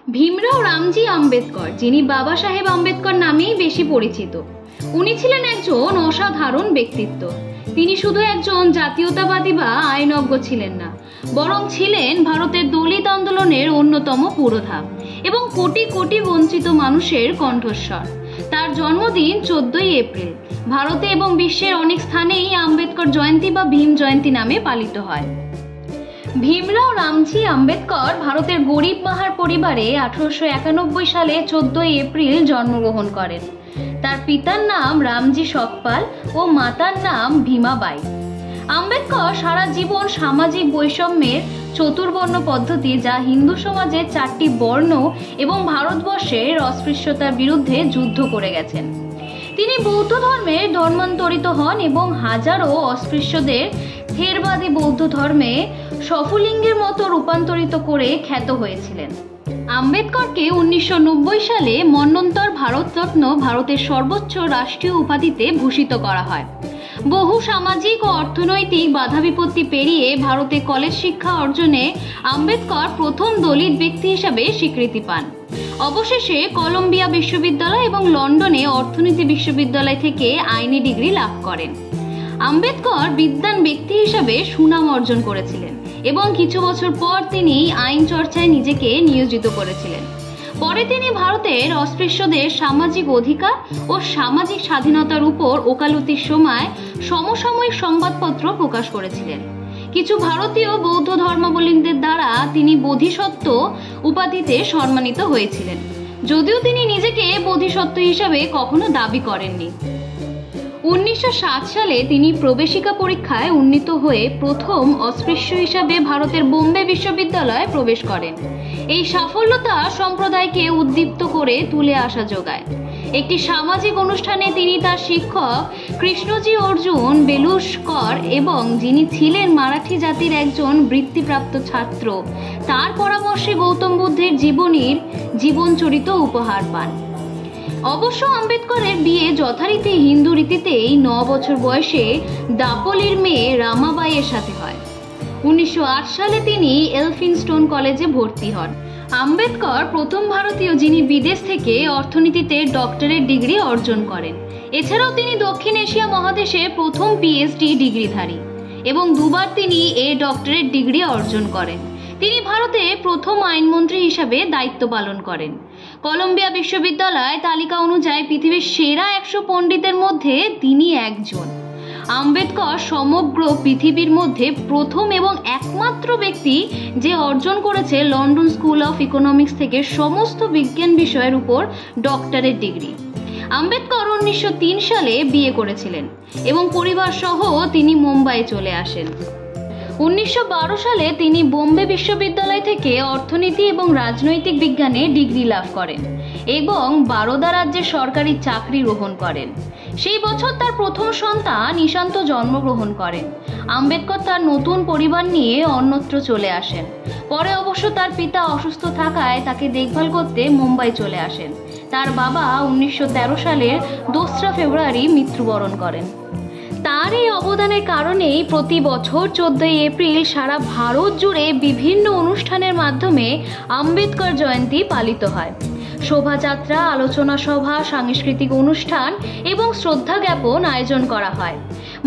ভীমরাও রামজি আম্বেদকর, যিনি বাবা সাহেব আম্বেদকর নামেই বেশি পরিচিত, উনি ছিলেন একজন অসাধারণ ব্যক্তিত্ব। তিনি শুধু একজন জাতীয়তাবাদী বা আইনজ্ঞ ছিলেন না, বরং ছিলেন ভারতের দলিত আন্দোলনের অন্যতম পুরোধা এবং কোটি কোটি বঞ্চিত মানুষের কণ্ঠস্বর। তার জন্মদিন 14ই এপ্রিল। ভারতে এবং বিশ্বের অনেক স্থানেই আম্বেদকর জয়ন্তী বা ভীম জয়ন্তী নামে পালিত হয়। ভীমরাও রামজি আম্বেদকর ভারতের গরিব মাহার পরিবারে 1891 সালে 14ই এপ্রিল জন্মগ্রহণ করেন। তার পিতার নাম রামজি সকপাল ও মাতার নাম ভীমাবাই। আম্বেদকর সারা জীবন সামাজিক বৈষম্যের চতুর্বর্ণ পদ্ধতি, যা হিন্দু সমাজের 4টি বর্ণ এবং ভারতবর্ষের অস্পৃশ্যতার বিরুদ্ধে যুদ্ধ করে গেছেন। তিনি বৌদ্ধ ধর্মের ধর্মান্তরিত হন এবং হাজারো অস্পৃশ্যদের থেরবাদী বৌদ্ধ ধর্মে সফুলিঙ্গের মতো রূপান্তরিত করে খ্যাত হয়েছিলেন। আম্বেদকরকে 1990 সালে মন্বন্তর ভারতরত্ন, ভারতের সর্বোচ্চ রাষ্ট্রীয় উপাধিতে ভূষিত করা হয়। বহু সামাজিক ও অর্থনৈতিক বাধা বিপত্তি পেরিয়ে ভারতে কলেজ শিক্ষা অর্জনে আম্বেদকর প্রথম দলিত ব্যক্তি হিসাবে স্বীকৃতি পান। অবশেষে কলম্বিয়া বিশ্ববিদ্যালয় এবং লন্ডনে অর্থনীতি বিশ্ববিদ্যালয় থেকে আইনি ডিগ্রি লাভ করেন। আম্বেদকর বিদ্বান ব্যক্তি হিসাবে সুনাম অর্জন করেছিলেন এবং কিছু বছর পর তিনি আইন চর্চায় নিজেকে নিয়োজিত করেছিলেন। পরে তিনি ভারতের অস্পৃশ্যদের সামাজিক অধিকার ও সামাজিক স্বাধীনতার উপর ওকালতির সময় সমসাময়িক সংবাদপত্র প্রকাশ করেছিলেন। কিছু ভারতীয় বৌদ্ধ ধর্মাবলম্বীদের দ্বারা তিনি বোধিসত্ত্ব উপাধিতে সম্মানিত হয়েছিলেন, যদিও তিনি নিজেকে বোধিসত্ত্ব হিসাবে কখনো দাবি করেননি। 1907 সালে তিনি প্রবেশিকা পরীক্ষায় উন্নীত হয়ে প্রথম অস্পৃশ্য হিসাবে ভারতের বোম্বে বিশ্ববিদ্যালয়ে প্রবেশ করেন। এই সাফল্যতা সম্প্রদায়কে উদ্দীপ্ত করে তুলে আসা যোগায়। একটি সামাজিক অনুষ্ঠানে তিনি তার শিক্ষক কৃষ্ণজি অর্জুন বেলুশকর এবং যিনি ছিলেন মারাঠি জাতির একজন বৃত্তিপ্রাপ্ত ছাত্র, তার পরামর্শে গৌতম বুদ্ধের জীবনচরিত উপহার পান। অবশ্য আম্বেদকরের বিয়ে যথারীতি হিন্দু রীতিতেই 9 বছর বয়সে দাপোলির মেয়ে রামাবাইয়ের সাথে হয়। 1908 সালে তিনি এলফিনস্টোন কলেজে ভর্তি হন। আম্বেদকর প্রথম ভারতীয় যিনি বিদেশ থেকে অর্থনীতিতে ডক্টরেট ডিগ্রি অর্জন করেন। এছাড়াও তিনি দক্ষিণ এশিয়া মহাদেশে প্রথম পিএইচডি ডিগ্রিধারী এবং দুবার তিনি ডক্টরেট ডিগ্রি অর্জন করেন। তিনি ভারতে প্রথম আইনমন্ত্রী হিসাবে দায়িত্ব পালন করেন। কলম্বিয়া বিশ্ববিদ্যালয় তালিকা অনুযায়ী পৃথিবীর সেরা 100 পণ্ডিতের মধ্যে তিনি একজন। আম্বেদকর সমগ্র পৃথিবীর মধ্যে প্রথম এবং একমাত্র ব্যক্তি যে অর্জন করেছে লন্ডন স্কুল অফ ইকোনমিক্স থেকে সমস্ত বিজ্ঞান বিষয়ের উপর ডক্টরেট ডিগ্রি। আম্বেদকর 1903 সালে বিয়ে করেছিলেন এবং পরিবার সহ তিনি মুম্বাই চলে আসেন। 1912 সালে তিনি বোম্বে বিশ্ববিদ্যালয় থেকে অর্থনীতি এবং রাজনৈতিক বিজ্ঞানে ডিগ্রি লাভ করেন এবং বারোদা রাজ্যের সরকারি চাকরি গ্রহণ করেন। সেই বছর তার প্রথম সন্তান ঈশান্ত জন্মগ্রহণ করেন। আম্বেদকর তার নতুন পরিবার নিয়ে অন্যত্র চলে আসেন। পরে অবশ্য তার পিতা অসুস্থ থাকায় তাকে দেখভাল করতে মুম্বাই চলে আসেন। তার বাবা 1913 সালের 2রা ফেব্রুয়ারি মৃত্যুবরণ করেন। তার এই অবদানের কারণেই প্রতি বছর 14ই এপ্রিল সারা ভারত জুড়ে বিভিন্ন অনুষ্ঠানের মাধ্যমে আম্বেদকর জয়ন্তী পালিত হয়। শোভাযাত্রা, আলোচনা সভা, সাংস্কৃতিক অনুষ্ঠান এবং শ্রদ্ধা জ্ঞাপন আয়োজন করা হয়।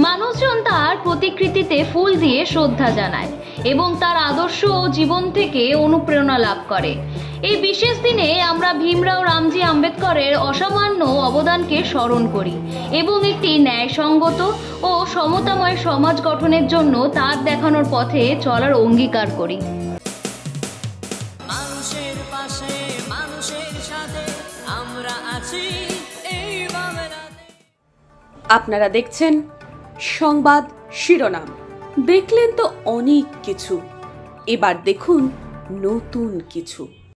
মানুষজন তার প্রতিকৃতিতে ফুল দিয়ে শ্রদ্ধা জানায় এবং তার আদর্শ ও জীবন থেকে অনুপ্রেরণা লাভ করে। এই বিশেষ দিনে আমরা ভীমরাও রামজি আম্বেদকরের অসামান্য অবদানকে স্মরণ করি এবং একটি ন্যায়সঙ্গত ও সমতাময় সমাজ গঠনের জন্য তার দেখানোর পথে চলার অঙ্গীকার করি। মানুষের পাশে, মানুষের সাথে আমরা আছি এই বাংলাতে। আপনারা দেখছেন সংবাদ শিরোনাম। দেখলেন তো অনেক কিছু, এবার দেখুন নতুন কিছু।